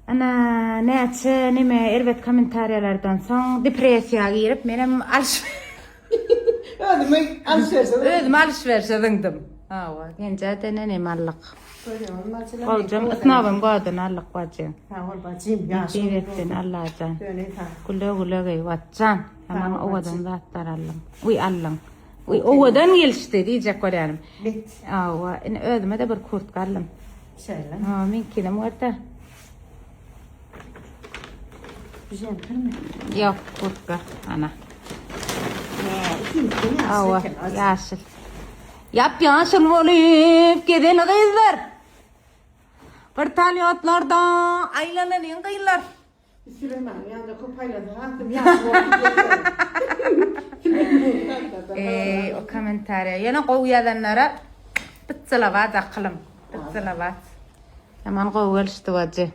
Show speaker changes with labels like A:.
A: Ana näçe nime elbet kommentarylardan soň depressiýa girip menem özüm alışveriş edindim. Hawa, gençe ne mallyk. Hocam ısnabım godan allyk bacı. Diretden Allah'tan. Güle gey watcan. Hemen owadan zatlar allym. Uy allym. Uy owadan gelişdi diýjek görýänim. Hawa, özüme de bir kurtka allym.
B: Şeýle.
A: Ha, menkine morta. Yok, kurtka ana. Hawa, ýaşyl. Yap ýaşyl bolup geden gyzlar. Bir talyatlarda aýlananen gyzlar.
B: Süleyman ýa-da kopayladı.
A: O komentariýa ýene gowy ýazanlara bitçalabat aklym. Bitçalabat. Yaman gowy gelişdi wajy.